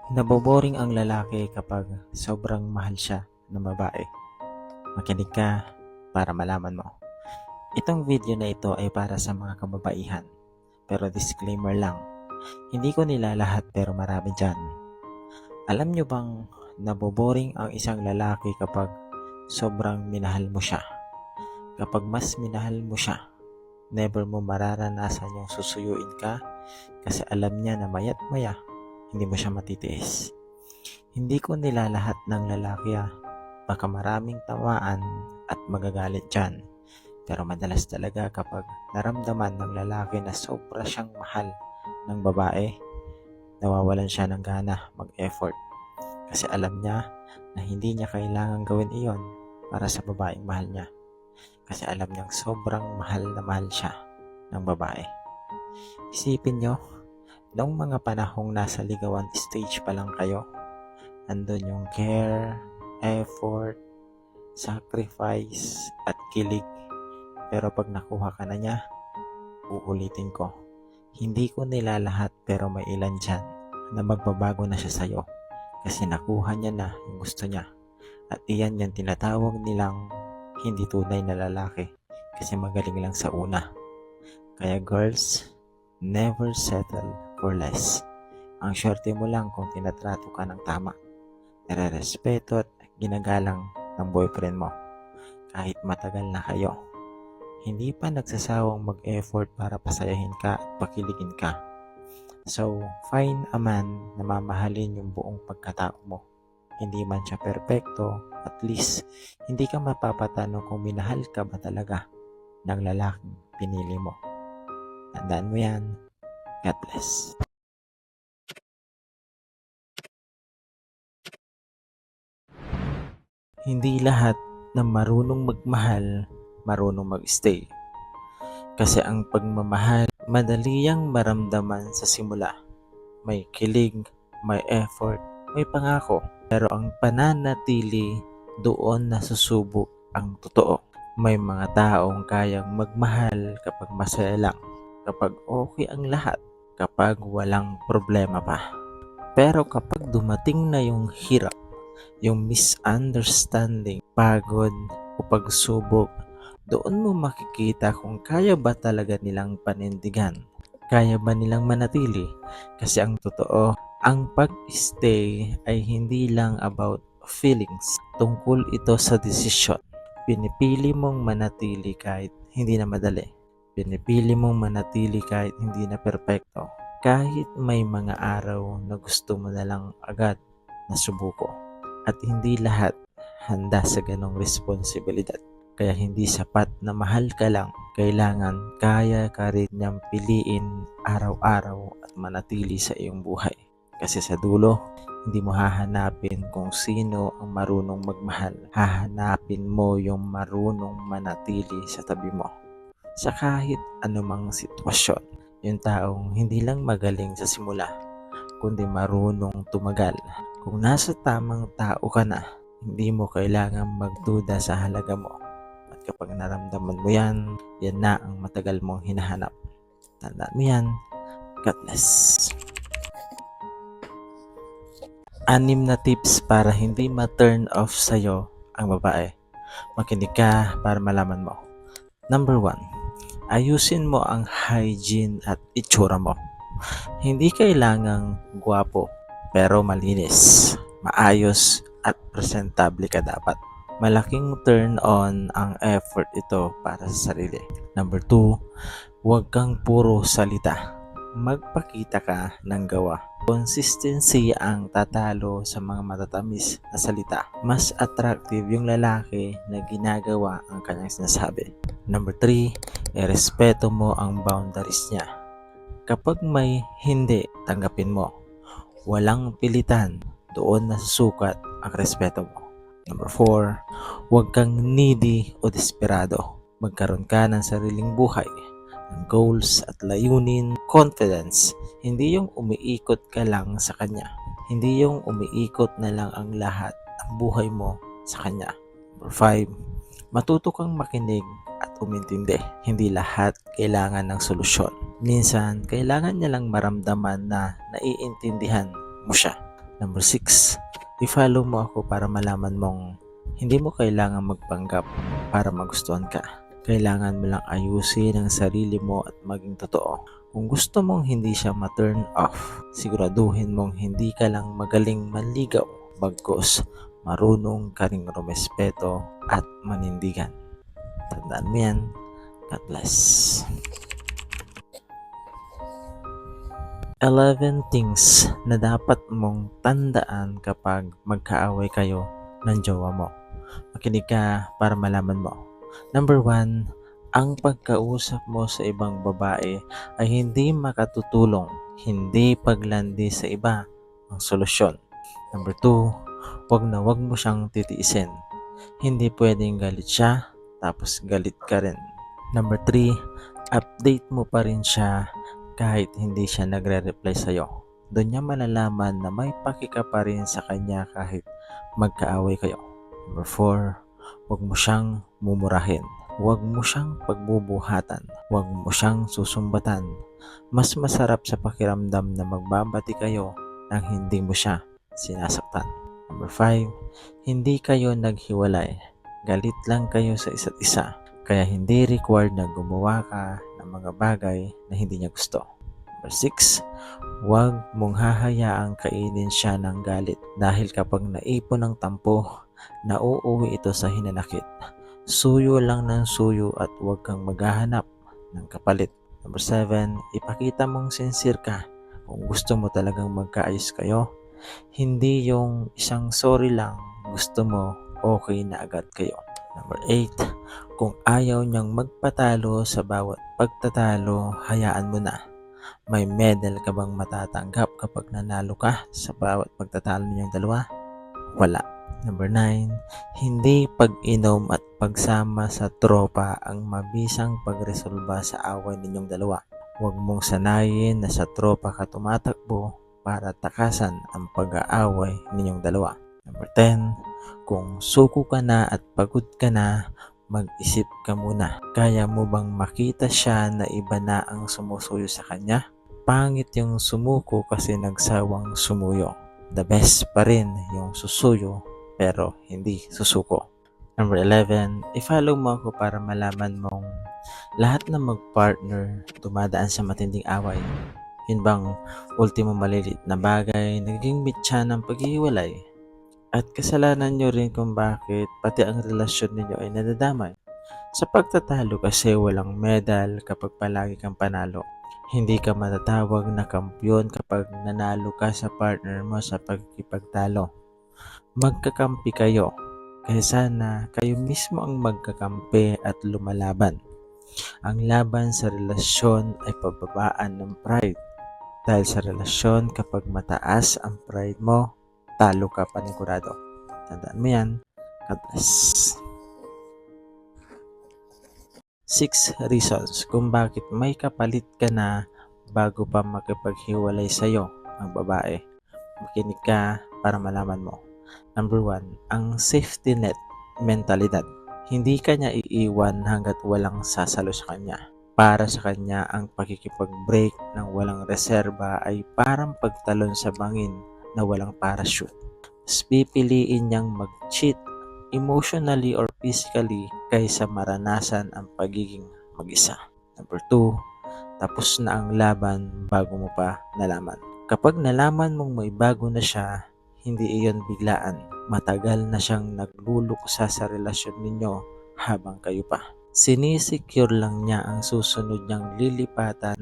Naboboring ang lalaki kapag sobrang mahal siya ng babae. Makinig ka para malaman mo. Itong video na ito ay para sa mga kababaihan. Pero disclaimer lang, hindi ko nilalahat pero marami dyan. Alam nyo bang naboboring ang isang lalaki kapag sobrang minahal mo siya? Kapag mas minahal mo siya, never mo mararanasan yung susuyuin ka kasi alam niya na maya't maya hindi mo siya matitiis. Hindi ko nilalahat ng lalaki baka maraming tamaan at magagalit dyan. Pero madalas talaga kapag naramdaman ng lalaki na sobra siyang mahal ng babae, nawawalan siya ng gana mag-effort. Kasi alam niya na hindi niya kailangang gawin iyon para sa babaeng mahal niya. Kasi alam niyang sobrang mahal na mahal siya ng babae. Isipin niyo, noong mga panahong nasa ligawan stage pa lang kayo, andun yung care, effort, sacrifice, at kilig. Pero pag nakuha ka na niya, uulitin ko, hindi ko nilalahat pero may ilan dyan na magbabago na siya sa'yo kasi nakuha niya na yung gusto niya. At iyan yung tinatawag nilang hindi tunay na lalaki kasi magaling lang sa una. Kaya girls, never settle for less. Ang swerte mo lang kung tinatrato ka ng tama, nare-respeto at ginagalang ng boyfriend mo kahit matagal na kayo. Hindi pa nagsasawang mag-effort para pasayahin ka at pakiligin ka. So, find a man na mamahalin yung buong pagkatao mo. Hindi man siya perpekto, at least hindi ka mapapatanong kung minahal ka ba talaga ng lalaking pinili mo. Tandaan mo yan. God bless. Hindi lahat ng marunong magmahal, marunong mag-stay. Kasi ang pagmamahal, madali yang maramdaman sa simula. May kilig, may effort, may pangako. Pero ang pananatili, doon nasusubok ang totoo. May mga taong kayang magmahal kapag masaya lang, kapag okay ang lahat, kapag walang problema pa. Pero kapag dumating na yung hirap, yung misunderstanding, pagod o pagsubok, doon mo makikita kung kaya ba talaga nilang panindigan. Kaya ba nilang manatili? Kasi ang totoo, ang pag-stay ay hindi lang about feelings. Tungkol ito sa desisyon. Pinipili mong manatili kahit hindi na madali. Pinipili mong manatili kahit hindi na perpekto. Kahit may mga araw na gusto mo na lang agad na subuko. At hindi lahat handa sa ganong responsibilidad. Kaya hindi sapat na mahal ka lang. Kailangan kaya ka rin niyang piliin araw-araw at manatili sa iyong buhay. Kasi sa dulo, hindi mo hahanapin kung sino ang marunong magmahal. Hahanapin mo yung marunong manatili sa tabi mo. Sa kahit anumang sitwasyon. Yung taong hindi lang magaling sa simula, kundi marunong tumagal. Kung nasa tamang tao ka na, hindi mo kailangan magduda sa halaga mo. At kapag naramdaman mo yan, yan na ang matagal mong hinahanap. Tandaan mo yan. God bless. 6 na tips para hindi ma-turn off sa'yo ang babae. Makinig ka para malaman mo. Number 1. Ayusin mo ang hygiene at itsura mo. Hindi kailangang gwapo, pero malinis, maayos at presentable ka dapat. Malaking turn on ang effort ito para sa sarili. Number 2, huwag kang puro salita. Magpakita ka ng gawa. Consistency ang tatalo sa mga matatamis na salita. Mas attractive yung lalaki na ginagawa ang kanyang sinasabi. Number 3, irespeto mo ang boundaries niya. Kapag may hindi, tanggapin mo. Walang pilitan, doon nasusukat ang respeto mo. Number 4, huwag kang needy o desperado. Magkaroon ka ng sariling buhay, ng goals at layunin, confidence. Hindi yung umiikot ka lang sa kanya. Hindi yung umiikot na lang ang lahat ng buhay mo sa kanya. Number 5, matuto kang makinig at umintindi. Hindi lahat kailangan ng solusyon. Minsan, kailangan niya lang maramdaman na naiintindihan mo siya. Number 6, i-follow mo ako para malaman mong hindi mo kailangan magpanggap para magustuhan ka. Kailangan mo lang ayusin ang sarili mo at maging totoo. Kung gusto mong hindi siya ma-turn off, siguraduhin mong hindi ka lang magaling manligaw, bagkus marunong ka ring rumespeto at manindigan. Tandaan mo yan. God bless. 11 things na dapat mong tandaan kapag magkaaway kayo ng jowa mo. Makinig ka para malaman mo. Number 1, ang pagkausap mo sa ibang babae ay hindi makatutulong, hindi paglandi sa iba ang solusyon. Number 2, wag mo siyang titiisin. Hindi pwedeng galit siya, tapos galit ka rin. Number 3, update mo pa rin siya kahit hindi siya nagre-reply sa'yo. Doon niya malalaman na may paki ka pa rin sa kanya kahit magkaaway kayo. Number 4, wag mo siyang mumurahin. Wag mo siyang pagbubuhatan. Wag mo siyang susumbatan. Mas masarap sa pakiramdam na magbabati kayo nang hindi mo siya sinasaktan. Number 5, hindi kayo naghiwalay. Galit lang kayo sa isa't isa. Kaya hindi required na gumawa ka ng mga bagay na hindi niya gusto. Number 6, huwag mong hahayaang kainin siya ng galit dahil kapag naipon ng tampo, nauuwi ito sa hinanakit. Suyo lang ng suyo at huwag kang maghahanap ng kapalit. Number 7, ipakita mong sincere ka kung gusto mo talagang magkaayos kayo. Hindi yung isang sorry lang, gusto mo okay na agad kayo. Number 8, kung ayaw niyang magpatalo sa bawat pagtatalo, hayaan mo na. May medal ka bang matatanggap kapag nanalo ka sa bawat pagtatalo ninyong dalawa? Wala. Number 9, hindi pag-inom at pagsama sa tropa ang mabisang pagresolba sa away ninyong dalawa. Huwag mong sanayin na sa tropa ka tumatakbo para takasan ang pag-aaway ninyong dalawa. Number 10, kung suko ka na at pagod ka na, mag-isip ka muna. Kaya mo bang makita siya na iba na ang sumusuyo sa kanya? Pangit yung sumuko kasi nagsawang sumuyo. The best pa rin yung susuyo pero hindi susuko. Number 11, i-follow mo ako para malaman mong lahat ng mag-partner dumadaan sa matinding away. Yun bang ultimo malilit na bagay naging mitya ng paghihiwalay? At kasalanan nyo rin kung bakit pati ang relasyon ninyo ay nadadamay. Sa pagtatalo kasi walang medal kapag palagi kang panalo. Hindi ka matatawag na kampiyon kapag nanalo ka sa partner mo sa pagkikipagtalo. Magkakampi kayo, kaya sana kayo mismo ang magkakampi at lumalaban. Ang laban sa relasyon ay pababaan ng pride. Dahil sa relasyon, kapag mataas ang pride mo, talo ka panigurado. Tandaan mo yan. God bless. 6 reasons kung bakit may kapalit ka na bago pa makipaghiwalay sa'yo ang babae. Makinig ka para malaman mo. Number 1, ang safety net mentalidad. Hindi ka niya iiwan hanggat walang sasalo sa kanya. Para sa kanya, ang pakikipag-break ng walang reserba ay parang pagtalon sa bangin na walang parachute. Mas pipiliin niyang mag-cheat emotionally or physically kaysa maranasan ang pagiging mag-isa. Number 2, tapos na ang laban bago mo pa nalaman. Kapag nalaman mong may bago na siya, hindi iyon biglaan. Matagal na siyang nagluluksa sa relasyon ninyo habang kayo pa. Sinisecure lang niya ang susunod niyang lilipatan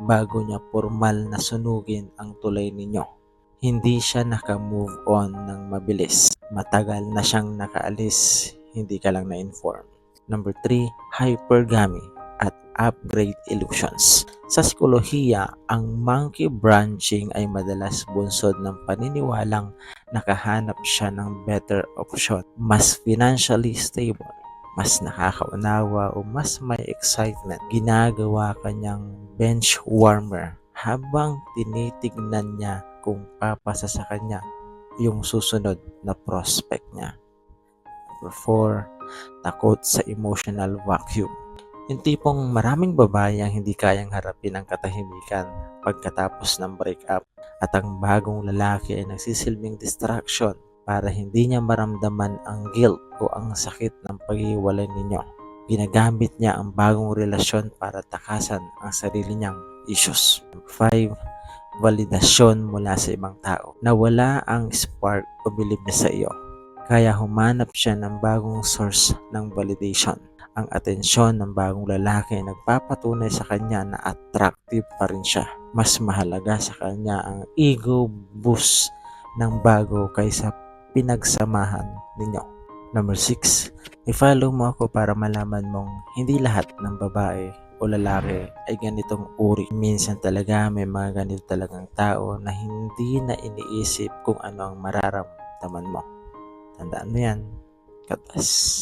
bago niya formal na sunugin ang tulay ninyo. Hindi siya naka-move on ng mabilis. Matagal na siyang nakaalis, hindi ka lang na-inform. Number 3, hypergamy at upgrade illusions. Sa psikolohiya, ang monkey branching ay madalas bunsod ng paniniwalang nakahanap siya ng better option, mas financially stable, mas nakakaunawa o mas may excitement. Ginagawa kanyang bench warmer habang tinitignan niya kung papasa sa kanya yung susunod na prospect niya. Number 4, takot sa emotional vacuum. Yung tipong maraming babae ang hindi kayang harapin ang katahimikan pagkatapos ng breakup at ang bagong lalaki ay nagsisilbing distraction para hindi niya maramdaman ang guilt o ang sakit ng paghiwalay ninyo. Ginagamit niya ang bagong relasyon para takasan ang sarili niyang issues. 5. Validasyon mula sa ibang tao. Nawala ang spark o bilib niya sa iyo. Kaya humanap siya ng bagong source ng validation. Ang atensyon ng bagong lalaki ay nagpapatunay sa kanya na attractive pa rin siya. Mas mahalaga sa kanya ang ego boost ng bago kaysa pinagsamahan ninyo. Number 6. I-follow mo ako para malaman mong hindi lahat ng babae o lalaki ay ganitong uri. Minsan talaga may mga ganito talagang tao na hindi na iniisip kung ano ang mararamdaman mo. Tandaan mo yan. God bless.